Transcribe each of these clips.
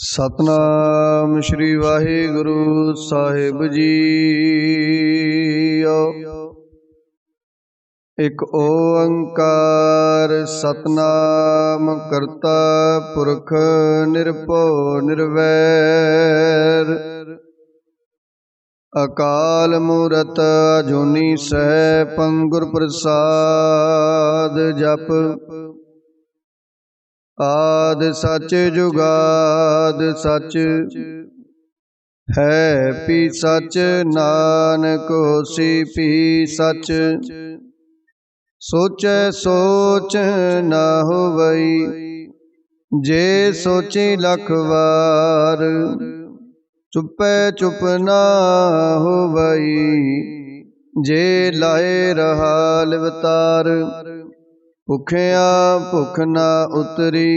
सतनाम श्री वाहिगुरु साहिब जी। एक ओंकार सतनाम करता पुरख निरभउ निर्वैर। अकाल मूरत अजूनी सहपं गुर प्रसाद जप। आदि सच जुगाद सच है पी सच। नानक होसी पी सच। सोचै सोच न होवई जे सोची लख वार। चुपै चुप न होवई जे लाए रहा लिवतार। भुखिया भुख न उतरी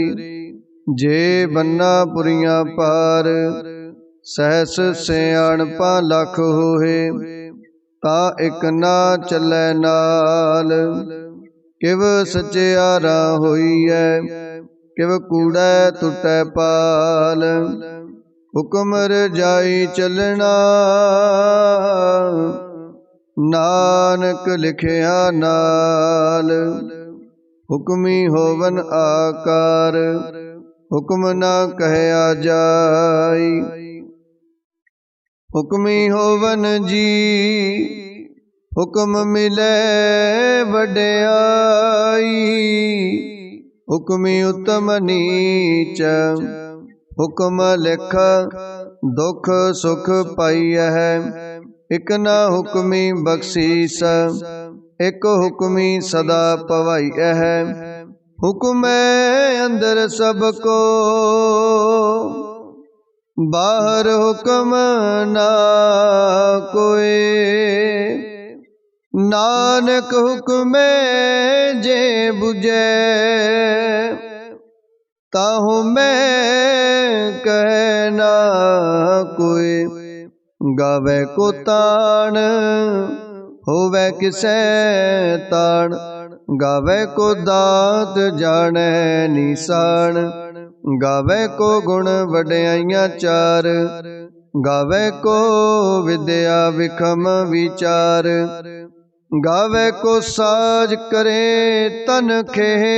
जे बन्ना पुरियां पार। सहस सियाणपा लख होए ता एक ना चलै नाल। किव सचियारा होईऐ किव कूड़ै टुटै पाल। हुक्म रजाई चलना नानक लिखिया नाल। हुक्मी होवन आकार हुक्म न कहया जाई। हुक्मी होवन जी हुक्म मिलै वड्याई। हुक्मी उत्तम नीच हुक्म लिख दुख सुख पाईਐ। इक न हुक्मी बख्शीस एक हुक्मी सदा पवाईਐ। हुक्म अंदर सब को बाहर हुक्म ना कोई। नानक हुक्म जे बुझे ताहु मैं कह ना कोई। गावे को ताण होवे किसै ताण। गावे को दात जाने निशान। गावे को गुण वड्याइयां चार। गावे को विद्या विखम विचार। गावे को साज करे तन खेह।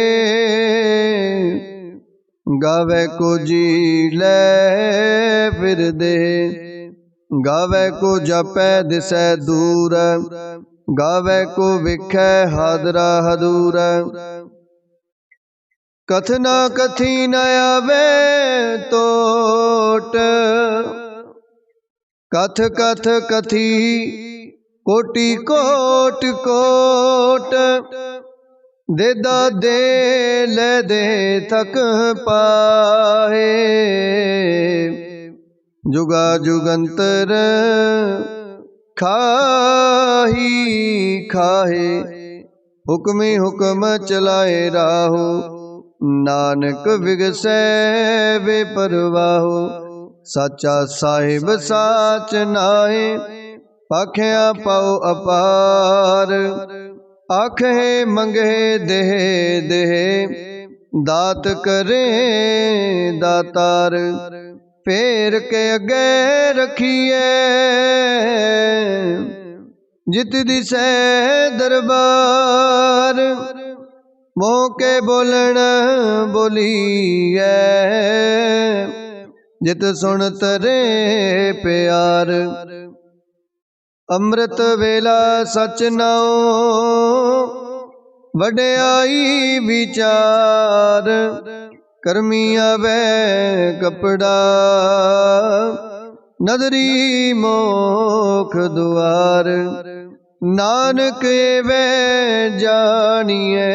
गावे को जी लै फिर दे। गावे को जपै दिसै दूर। गावे को विखै हादरा हदूर। कथना कथी न आवे तोट। कथ कथ कथी कोटि कोट कोट। देदा दे ले दे थक पाहे। जुगा जुगंतर खाही खाहे। हुक्मी हुक्म चलाए राहो नानक विगसै बेपरवाहो। साचा साहिब साच नाए पाखिया पाओ अपार। आखे मंगे देह देह दात करे दातार। फेर के अगे रखिए जित दिसै दरबार। मोह के बोलन बोलीए जित सुन तरे प्यार। अमृत वेला सच नाओ वड्याई विचार। करमी आवे कपड़ा नदरी मोख दुआर। नानक वे जानिए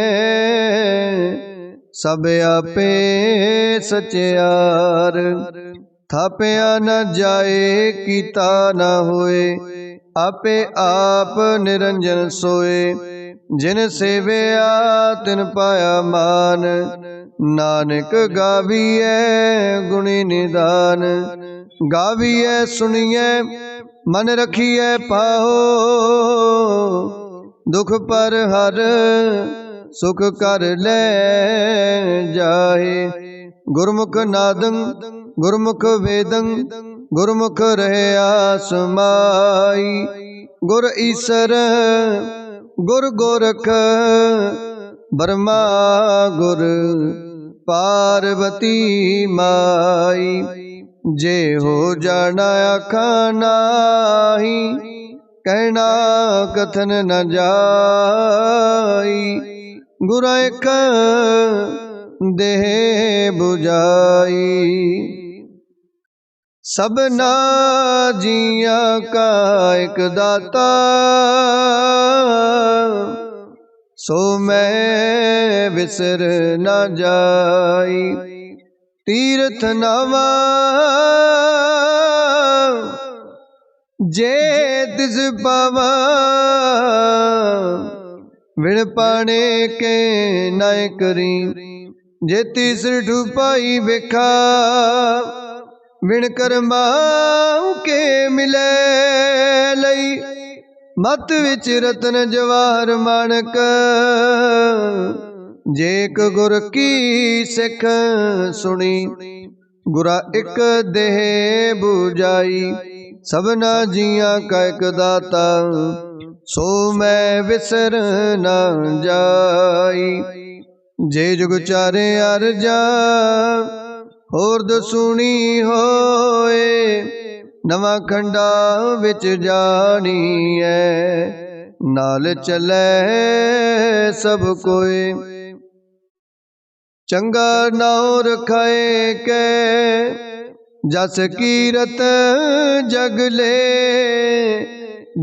सब आपे सचियार। थापिया न जाए कीता न होए आपे आप निरंजन सोए। जिन सेविया तिन पाया मान। नानक गावीए गुणी निदान। गावीए सुनिए मन रखिए पाहो। दुख पर हर सुख कर ले जाए। गुरमुख नादं गुरमुख वेदं गुरमुख रहया समाई। गुर ईसर गुर गोरख ब्रह्मा गुर पार्वती माई। जे हो जाना आखा नाही कहना कथन न जाई। गुर एक देह बुझाई। सबना जिया का एक दाता सो मैं विसर न जाई। तीर्थ नवा जे तिस पावा विण पाने के नाय करी। जे तीसर ठुपाई बेखा विण करमाऊ के मिले लई। मत विच रतन जवाहर माणक जेक गुर की सिख सुनी। गुरा एक देह बुझाई। सबना जिया का एक दाता सो मैं विसर न जाई। जे जुग चारे अरजा होर दसूनी होए। नवा खंडा विच जानी है नाल चले सब कोई। चंगा नाउ रखाए के जस कीरत जग ले।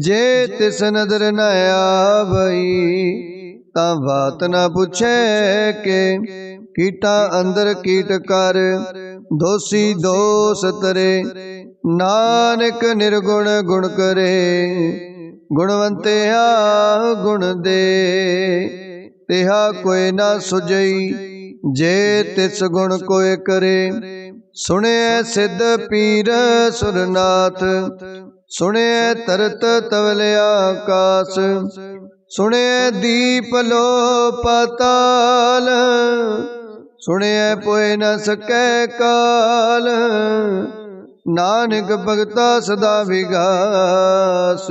जे तिस नदर न आवई ता बात न पुछे के। कीटा अंदर कीट कर दोषी दोष तरे। नानक निर्गुण गुण करे गुणवंतिया गुण दे। तिहा कोई ना सुझई जे तिस गुण कोय करे। सुने सिद्ध पीर सुरनाथ सुने तरत तवले आकाश। सुने दीप लो पाताल सुने पोए न सकै काल। नानक भगता सदा विगास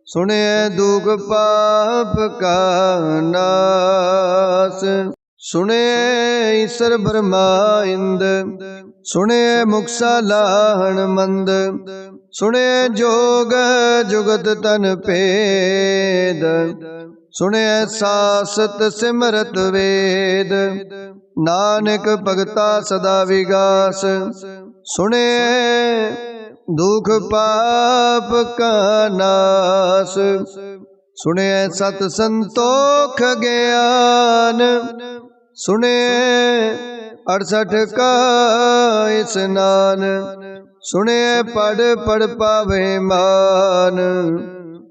सुने दुख पाप का नाश। सुने ईश्वर ब्रह्मा इंद सुने मुक्सा लाहण मंद। सुने जोग जुगत तन पेद सुने सासत सिमरत वेद। नानक भगता सदा विगास सुने दुख पाप का नाश। सुने सत संतोख ज्ञान सुने 68 का स्नान। सुने पढ़ पढ़ पावे मान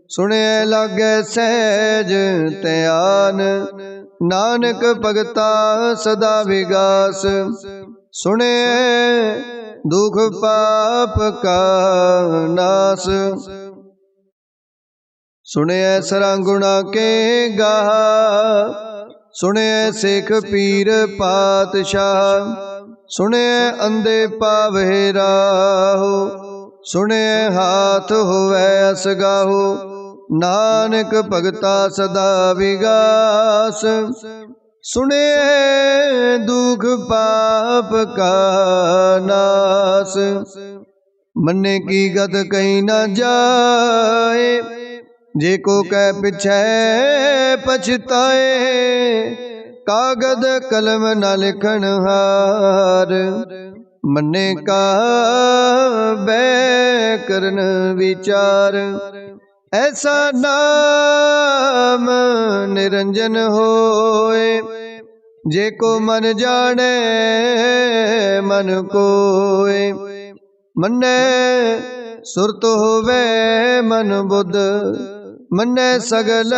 सुने लागे सहज त्यान। नानक भगता सदा विगास सुने दुख पाप का नाश। सुने सरांगुणा के गाहा सुने शेख पीर पातशाह। सुने अंधे पावे राहो सुने हाथ होवे असगाहो। नानक भगता सदा विगास सुने दुख पाप का नाश। मन्ने की गत कहीं न जाए जे को कह पिछे पछताए। कागद कलम न लिखन हार मन्ने का बैकरन विचार। ऐसा नाम निरंजन होए जे को मन जाने मन कोय। मन्ने सुरत होवे मन बुध मन्ने सगल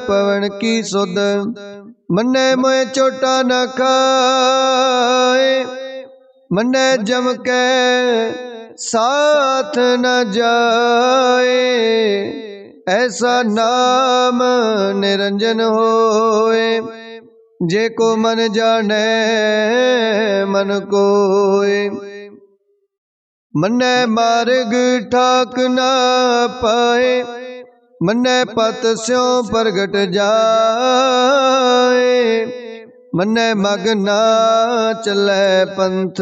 पवन की सुध। मन्ने मोए चोटा न खाए मन्ने जम के साथ न जाए। ऐसा नाम निरंजन होए जे को मन जाने मन कोय। मन्ने मार्ग ठाक ना पाए, मन्ने पत स्यों प्रगट जाए। मन्ने मग ना चले पंथ,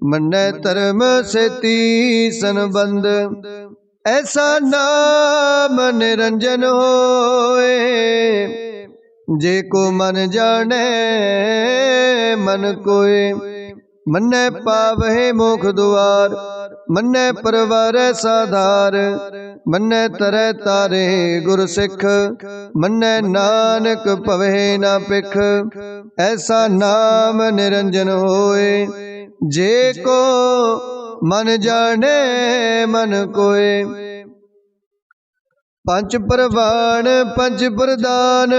मन्ने धर्म सेती संबंध। ऐसा नाम निरंजन होए, जे को मन जाने मन कोय। मन्ने पावहे मोख द्वार, मन्ने परवार साधार। मन्ने तरह तारे गुर सिख, मन्ने नानक पवे ना पिख। ऐसा नाम निरंजन होए, जे को मन जाने मन कोय। पंच प्रवाण पंच प्रदान,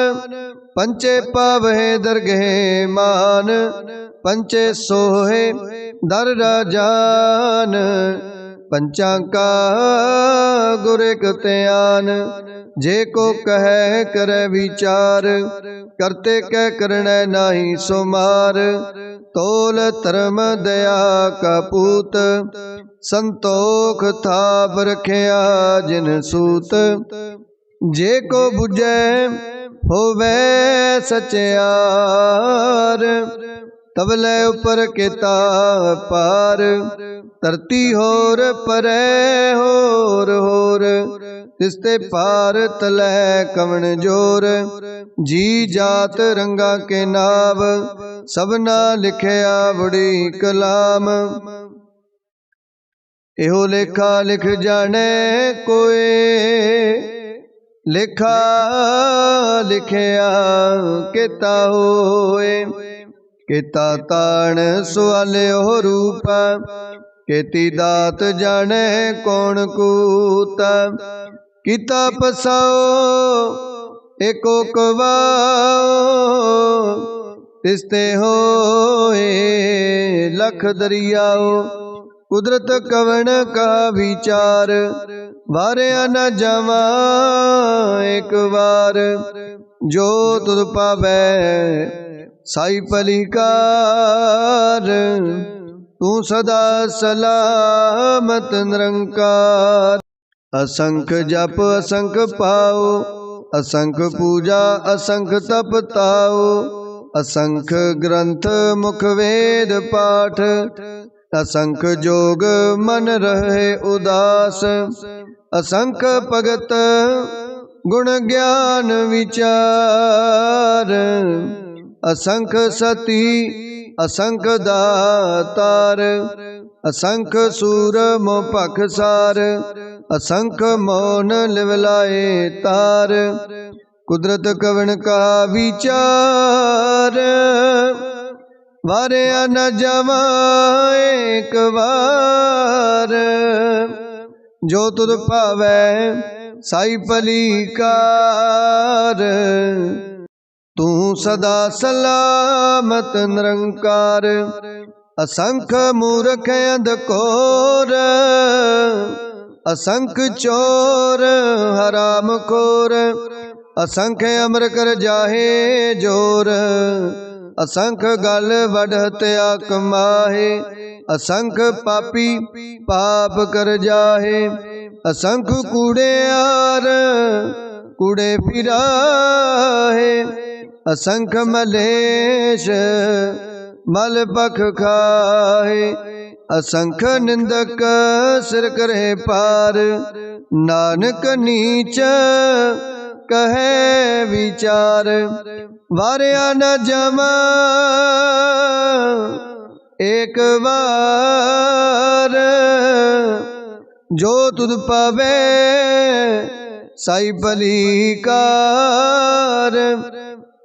पंचे पावहे दरगहे मान। पंचे सोहे दर राजान, पंचा का गुर एक त्यान। जे को कहे करे विचार, करते कह करने नाही सोमार। तोल धर्म दया का पूत, संतोख थाप रखिया जिन सूत। जे को बुझे होवे सचियार, तबले ऊपर केता पार। धरती होर परे होर होर, तिसते पार तले कवण जोर। जी जात रंगा के नाव, सबना लिखया बड़ी कलाम। एहो लेखा लिख जाने कोय, लेखा लिखया केता होए। केता ताण सुआल्यो रूप, केती दात जाने कौन कूत। किता पसाओ एको कवाओ, तिसते होए लख दरियाओ। कुदरत कवण का विचार, वारिया न जावा एक बार। जो तुद पावे साई पलिकार, तू सदा सलामत निरंकार। असंख जप असंख पाओ, असंख पूजा असंख तप ताओ। असंख ग्रंथ मुख वेद पाठ, असंख जोग मन रहे उदास। असंख भगत गुण ज्ञान विचार, असंख सती असंख दातार। असंख सूर मोह पखसार, असंख मौन लिवलाए तार। कुदरत कवण का विचार, वारिया न जावा एक बार। जो तुद पावे साई पलिकार, तू सदा सलामत निरंकार। असंख मूर्ख अंधकोर, असंख चोर हराम खोर। असंख अमर कर जाहे जोर, असंख गल वड हत्या कमाहे। असंख पापी पाप कर जाहे, असंख कूड़ेयार कूड़े फिराहे। असंख मलेश मल पख खाहे, असंख निंदक सिर करे पार। नानक नीच कहे विचार, वारिया न जमा एक बार। जो तुद पावे साई पलिकार,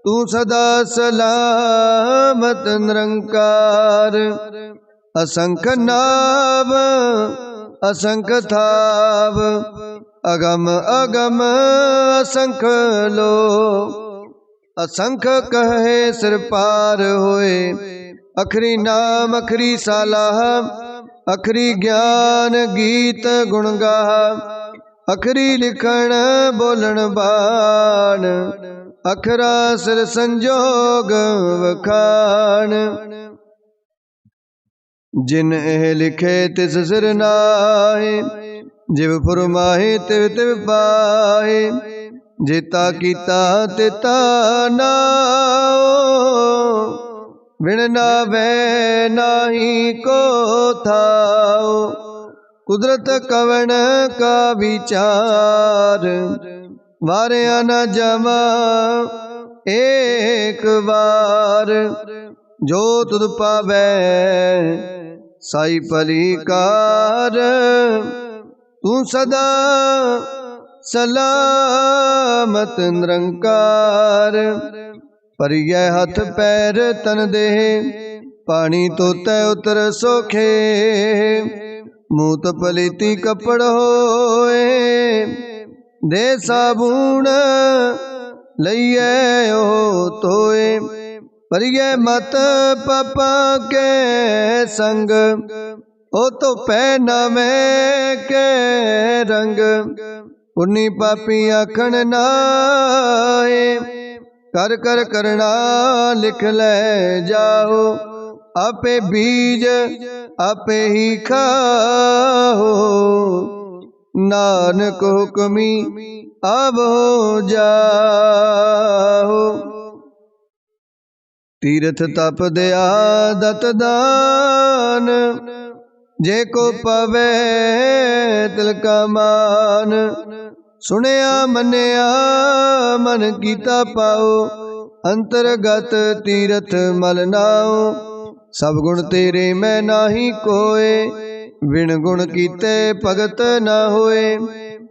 तू सदा सलामत निरंकार। असंख नाव असंख थाव, अगम अगम असंख लो। असंख कहे सिर पार होए, अखरी नाम अखरी सालाह। अखरी ज्ञान गीत गुण गाह, अखरी लिखण बोलन बाण। अखरा सिर संजोग वखान। जिन एह लिखे तिस सिर नाहे, जिव फुरमाहे तिव तिव पाहे। जेता कीता तेता नाओ, बिन नावे नाही को थाओ। कुदरत कवन का विचार, वारिया न जमा एक बार। जो तुद पावै साई पलीकार, तू सदा सलामत निरंकार। पर यह हथ पैर तन देह, पानी तोते उतर सोखे। मूत पलीती कपड़ होए, दे साबुन लइए ओ तोए। पर यह मत पापा के संग, ओ तो पहनावे के रंग। पुन्नी पापी आखण नाए, कर कर करना लिख ले जाओ। आपे बीज आपे ही खाओ, नानक हुक्मी अब हो जाओ। तीर्थ तप दया दत दान, जे को पवे तिलका मान। सुनिया मनिया मन कीता पाओ, अंतरगत तीर्थ मल नाओ। सब गुण तेरे में नाही कोय, बिन गुण कीते भगत न होए।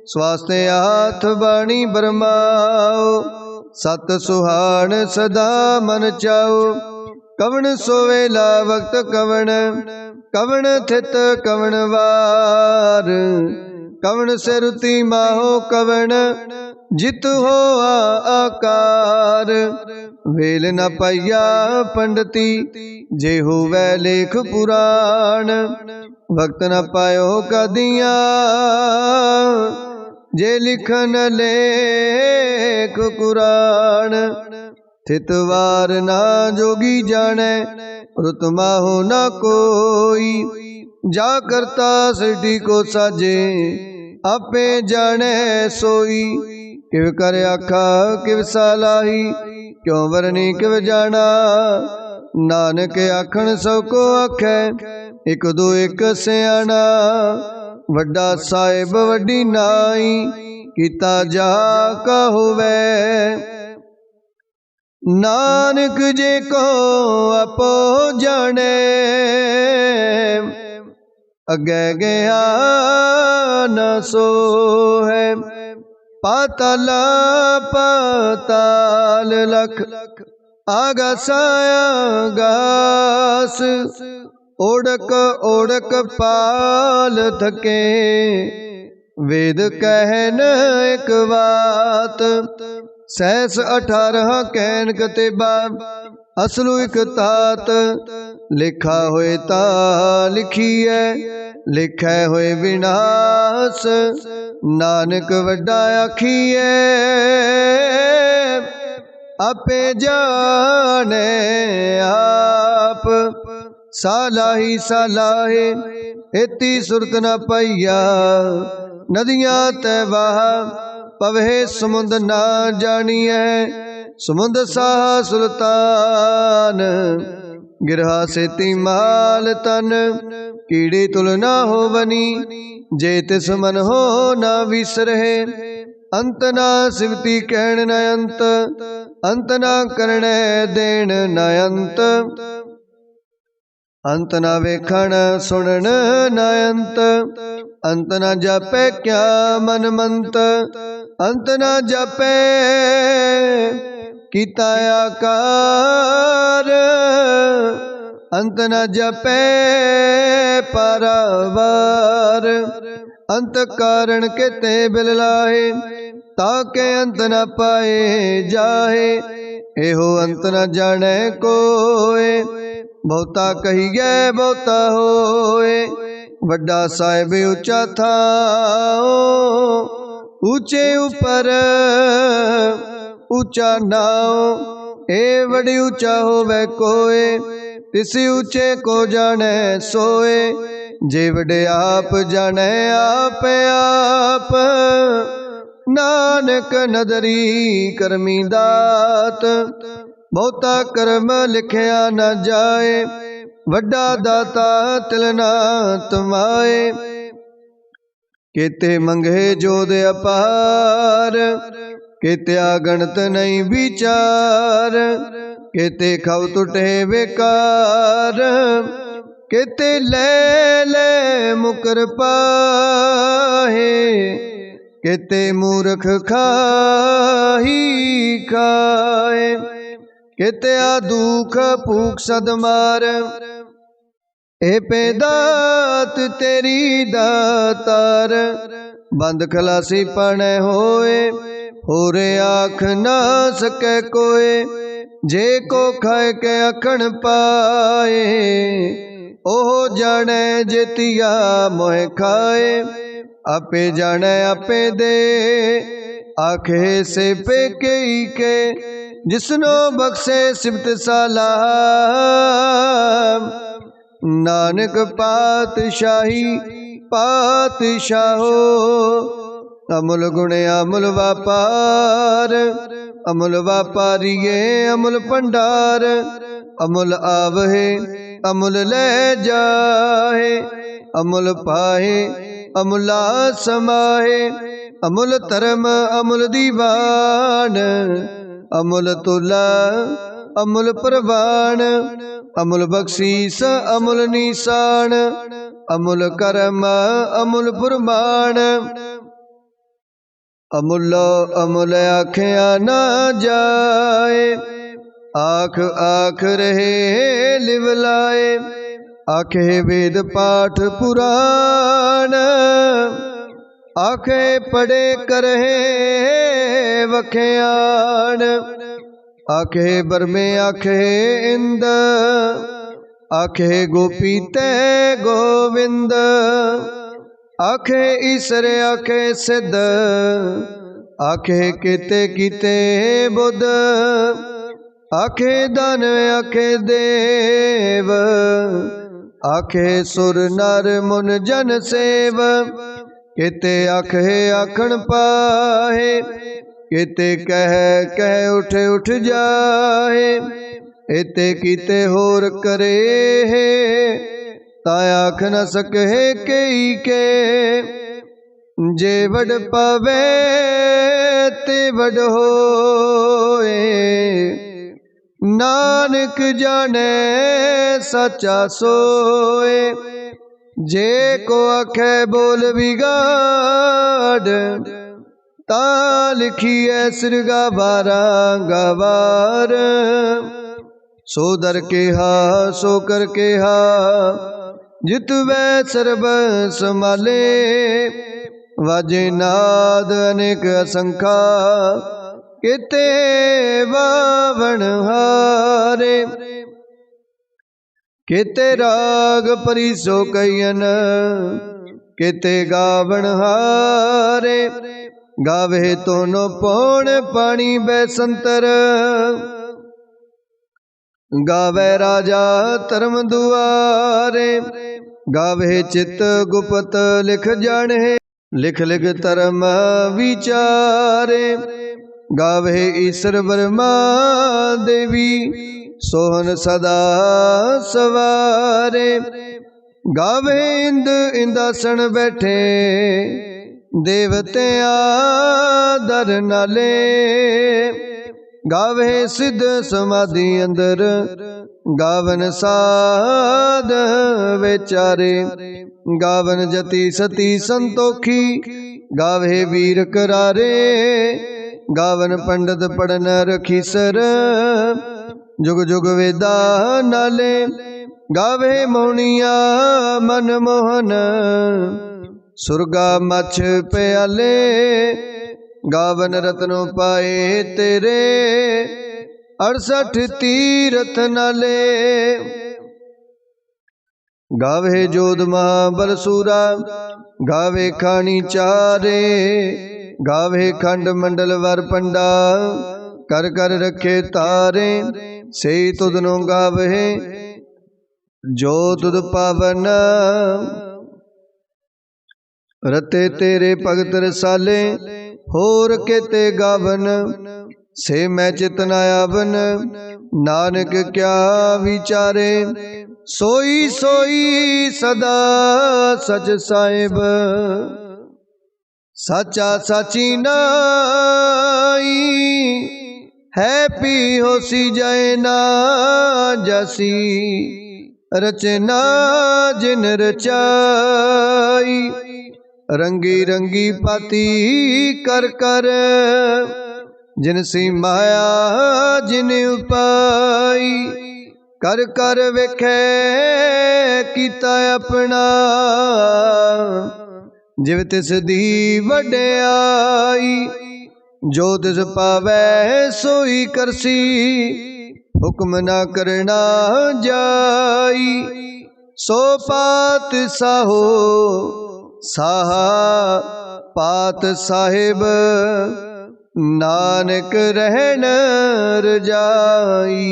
स्वास्थ्य हाथ बाणी बरमाओ, सत सुहान सदा मन चाओ। कवन सोवेला वक्त कवन, कवन थित कवन वार। कवन से रुति माहो कवन, जित हो आकार। वेल न पाइया पंडिती, जे होवै लेख पुराण। वक्त न पायो कदिया, जे लिखन लेख कुरान। थितवार ना जोगी जाने, रुत माहो न कोई। जा करता सृष्टि को साजे, आपे जाने सोई। किव कर आखा किव सालाही, क्यों वरनी किव जाना। नानक आखन सब को आखे, एक दो एक सियाना। वड्डा साहिब वड्डी नाई, कीता जा का होवे। नानक जे को आपो जाने, अगे गया न सो है। पाताल पाताल लख, आगास आगास। ओढ़क ओढ़क पाल थके, वेद कहन एक बात। सहस 18 कहन कतेबा, असलू एक तात। लिखा होए ता लिखिए, लिखै होए विनाश। नानक वड्डा आखिए, आपे जाने आप। सालाही सालाहे, एती सुरत न पाइया। नदियां तैवाह, पवहे समुंद ना जानिए। समुंद साह सुल्तान, गिरहा सेती माल तन। कीड़े तुल ना हो बनी, जे तिस मन हो ना विसरहे। अंत ना सिवती कहण न अंत, अंत ना करणे देण न अंत। अंत ना वेखण सुनण न अंत, अंत ना जापै क्या मन मंत। अंत ना जापै कीता आकार, अंत न जापै पारावार। अंत कारण के ते बिल लाहे, ताके अंत न पाए जाहे। एहो अंत न जाने कोय, बहुता कहिए बहुता होए। वड्डा साहिब ऊंचा था, ऊंचे ऊपर ऊंचा नाओ। ए बड़ी ऊंचा होवे कोय, तिसी ऊंचे को जाने सोए। जे वडे आप जाने आप आप, नानक नदरी करमी दात। बहुता कर्म लिखिया न जाए, वड्डा दाता तिल ना तमाए। केते मंगे जोद अपार, केते गणत नहीं विचार। केते खाओ टुटे बेकार, केते ले ले मुकर पाहे। केते मूर्ख खाही खाए, केते दुख भूख सदमार। ए पेदात तेरी दातार, बंद खलासी पण होए। होरे आख ना सके कोय, जे को खाए के अखण पाए। ओह जाने जेतिया मोह खाए, आपे जाने आपे दे। आखे से पे कई के, जिसनो बख्शे सिबत सलाम। नानक पातशाही पातशाहो, अमुल गुण अमुल व्यापार। अमुल व्यापारिये अमुल भंडार, अमुल आवहे अमुल ले जाहे। अमुल पाहे अमुला समाहे, अमुल धर्म अमुल दीवान। अमुल तुला अमुल प्रवान, अमुल बख्शीस अमुल निशान। अमुल कर्म अमुल फुरमान, अमुल अमुल आख्या न जाए। आख आख रहे लिवलाए, आखे वेद पाठ पुराण। आखे पढ़े करहे वख्यान, आखे बरमे आखे इंद। आखे गोपी ते गोविंद, आखे ईसर आखे सिद्ध। आखे किते किते बुध, आखे दानव आखे देव। आखे सुर नर मुन जन सेव, केते आखे आखण पाहे। केते कह कह उठ उठ जाए, एते कीते होर करे है। ता आख न सके कई के, जे वड पावे ते वड होए। नानक जाने सच्चा सोए, जे को आखे बोल बिगाड़। ता लिखिए सिर गवारा गवार, सो दर के हा सो कर के हा। जित वै सर्ब संभाले, वाजे नाद अनेक असंखा। केते वावण हारे, केते राग परिसो कयन। केते गावण हारे, गावे तो नो पौण पानी बैसंतर। गावे राजा धर्म दुआरे, गावे चित गुपत लिख जाने। लिख लिख धर्म विचारे, गावे ईश्वर वर्मा देवी। सोहन सदा सवारे, गावे इंद इंदासन बैठे। देवतिया दर नाले, गावे सिद्ध समाधि अंदर। गावन साध विचारे, गावन जति सती संतोखी। गावे वीर करारे, गावन पंडित पढ़न रखीसर। जुग जुग वेदा नाले, गावे मौनिया मन मोहन। सुरगा मछ प्याले, गावन रत्नो पाए तेरे। 68 तीरथ नाले, गावे जोध महाबल सूरा। गावे खानी चारे, गावे खंड मंडल वर पंडा। कर कर रखे तारे से तुधनो गावे जो तुध पावन रते तेरे भगत रसाले होर केते गावन से मैं चितना आवन नानक क्या विचारे सोई सोई सदा सच साहिब साचा साची नाई है पी होसी जाए ना जसी रचना जिन रचाई रंगी रंगी पाती कर कर जिनसी माया जिन उपाई कर कर वेखे कीता अपना जिव तिस दी वड्याई जो तिस पावै सोई करसी हुक्म ना करना जाई सो पात साहो साहा पात साहिब नानक रहन रजाई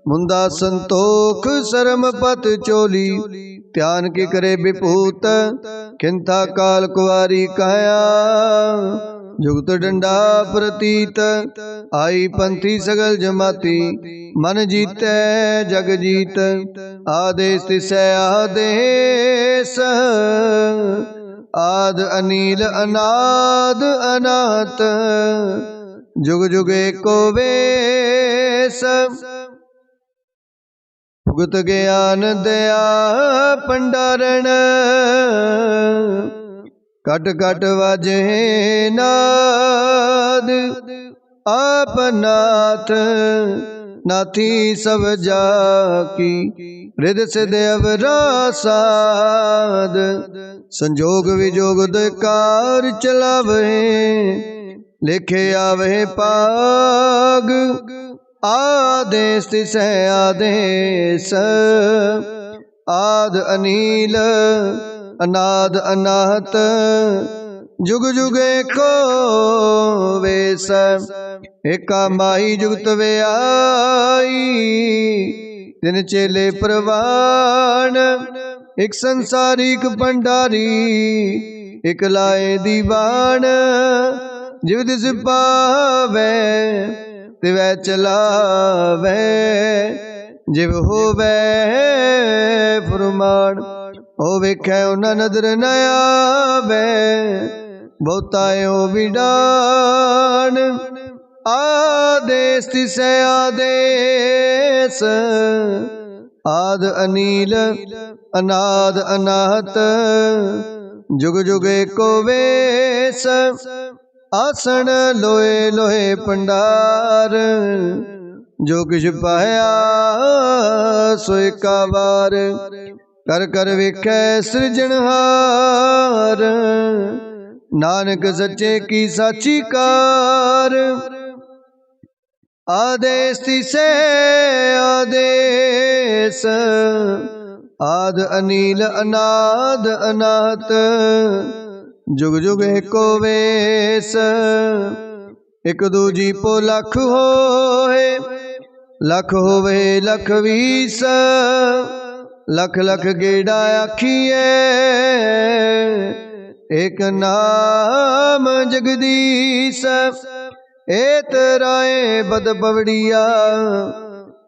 मुंदा संतोख शर्म पत चोली ध्यान के करे विभूत किंथा काल कुआरी काया जुगत डंडा प्रतीत आई पंथी सगल जमाती मन जीतै जग जीत आदेश तिसै आदेश आद अनील अनाद अनाथ जुग जुग एको वेश भुगत ज्ञान दया भंडारण कट कट वाजे नाद आप नाथ नाथी सब जाकी रिद सिद अवरा साध संजोग विजोग कार चलावे लिखे आवे पाग आदेश तिसै आदेश आद अनील अनाद अनाहत जुग जुग एको वेश एका माई जुगत व्याई दिन चेले प्रवान एक संसारिक भंडारी एक लाए दीवान जिव दिस पावे तिवै चलावे जिव होवे फुरमान ओ वेखै उन्ना नदर न आवे बहुतायो विडान आदेश तिसै आदेश आद अनील अनाद अनाहत जुग जुग एको वेश आसन लोहे लोहे भंडार जो किछ पाया सो एका वार कर कर वेखै सृजनहार नानक सच्चे की साची कार आदेश तिसै आदेश आद अनील अनाद अनाथ जुग जुग एको वेश एक दूजी पो लख होए लख होवे लख वीस लख लख गेड़ा आखिए एक नाम जगदीश एत राय बद पवड़िया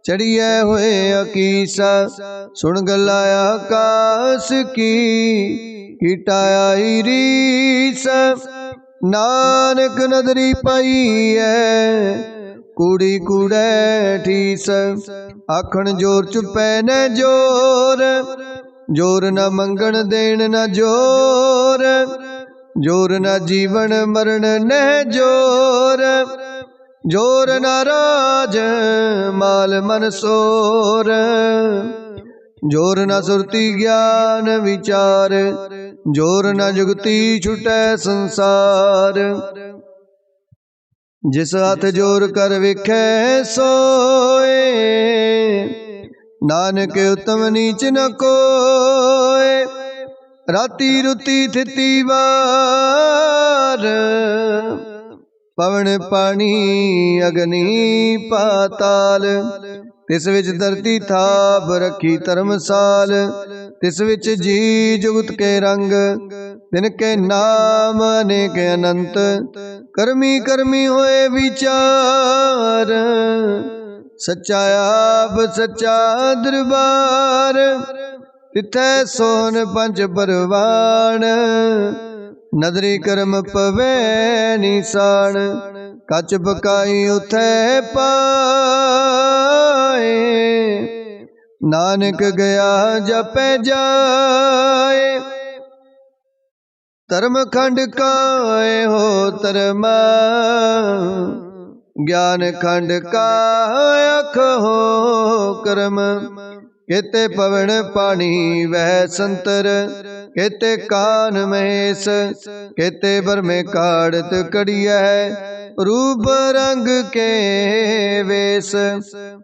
चढ़िए हुए अकीसा सुन गलाया आकाश की कीटाया रीस नानक नदरी पाई है कूड़ी कूड़े ठीस आखण जोर चुपै न जोर जोर न मंगण देन न जोर जोर न जीवन मरण न जोर जोर न राज माल मन सोर जोर न सुरती ज्ञान विचार जोर न जुगती छुटै संसार जिस हाथ जोर कर विखे सोए नानक उत्तम नीच न कोय राती रुती थिती वार पवन पानी अग्नि पाताल, तिस विच धरती थाप रखी धर्मसाल। तिस विच जी जुगत के रंग, तिनके नाम अनेक अनंत। कर्मी कर्मी होए विचार, सच्चा आप सच्चा दरबार। तिथै सोन पंच परवान, नदरी कर्म पवै निशान। कच पकाई उथै पाए, नानक गया जपै जाए। धर्म खंड काए हो धर्मा, ज्ञान खंड का अख हो कर्म। केते पवन पानी वह संतर, केते कान महेश, केते बरमे काड़त कड़िया। रूप रंग के वेश,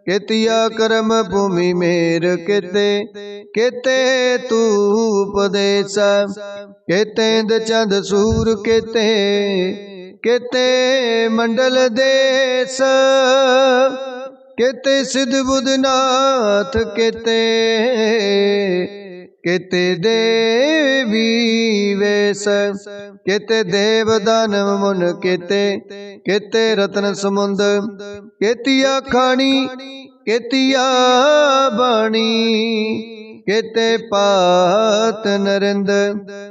केतिया कर्म भूमि मेर केते, केते तू उपदेश। केते इंद चंद सूर केते, केते मंडल देश। केते सिद्ध बुधनाथ केते, केते देवी वेश। केते देव दानव मुन केते, केते रत्न समुंद। केतिया खानी केतिया बाणी, केते पात नरिंद।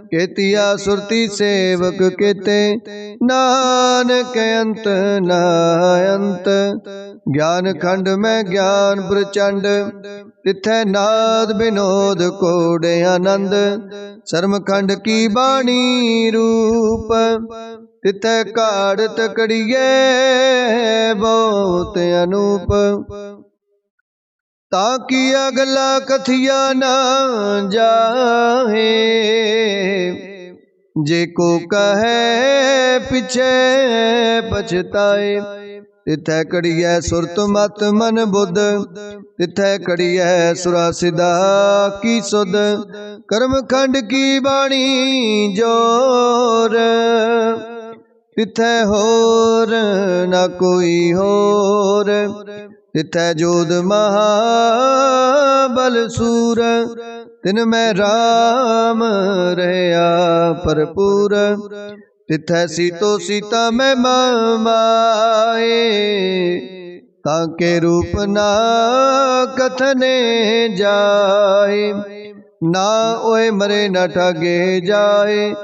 केतिया सुरती सेवक केते, नानक अंत न अंत। ज्ञान खंड में ज्ञान प्रचंड, तिथै नाद विनोद कोडे आनंद। शर्म खंड की बाणी रूप, तिथै काड़त कड़िए बहुत अनूप। ताकि अगला कथिया न जाहे, जे को कहे पिछे पछताए। तिथै कड़ियै सुरत मत मन बुद्ध, तिथै कड़ियै सुरा सिदा की सुध। कर्म खंड की बाणी जोर, तिथै होर न कोई होर। तिथै जोध महाबल सूर, तिन में राम रहया भरपूर। तिथै सीतो सीता में माए, ताके रूप ना कथने जाए। ना ओए मरे न ठागे जाए,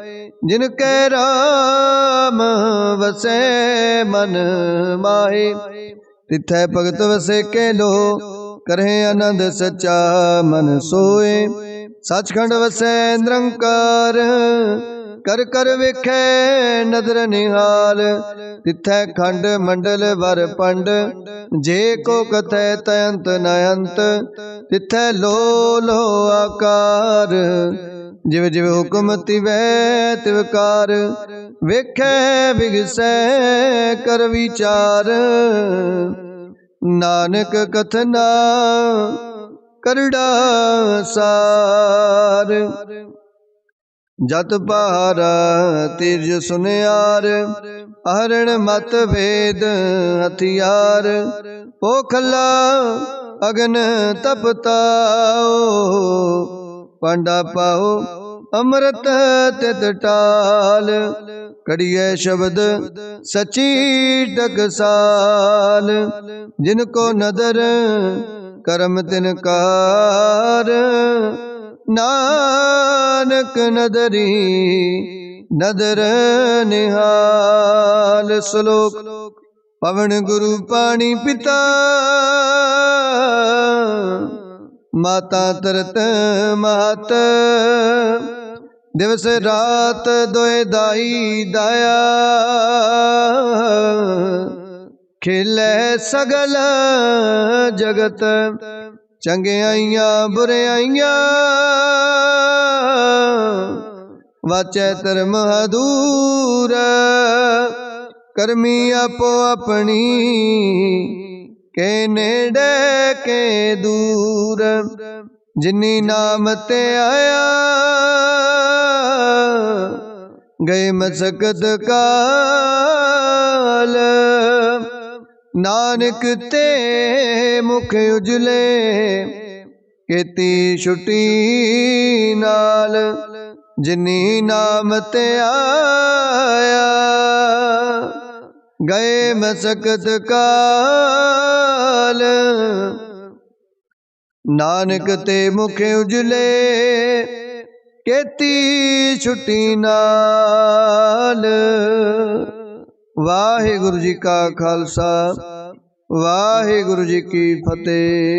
जिनके राम वसे मन माहे। तिथै भगत वसे के लो, करहे आनंद सच्चा मन सोए। सचखंड वसै निरंकार, कर कर वेखै नदर निहाल। तिथै खंड मंडल वर पंड, जे को कथै तयंत न अंत। तिथै लो लो आकार, जिव जिव हुक्म तिवै तिवकार। वेखै विगसै कर विचार, नानक कथना करड़ा सार। जत पहारा तीर्ज सुनियार, आहरण मत भेद हथियार। पोखला अगन तपताओ, पांडा पाओ अमृत तित टाल। कड़िए शब्द सची टकसाल, जिनको नदर कर्म तिनकार। नानक नदरी नदर निहाल। श्लोक। पवन गुरु पानी पिता, माता तरत महत। दिवस रात दोए दाई दाया, खिले सगल जगत। चंगियाइयां बुरियाइयां, वाचै धर्म अधूर। करमी आपो अपनी, के नेड़े के दूर। जिनी नाम ते आया, गए मसकत काल नाल नानक ते मुख उजले केती छुटी नाल जिनी नाम ते आया गए मसकत काल नानक ते मुख उजले केती छुटी नाल। वाहिगुरु जी का खालसा वाहिगुरु जी की फतेह।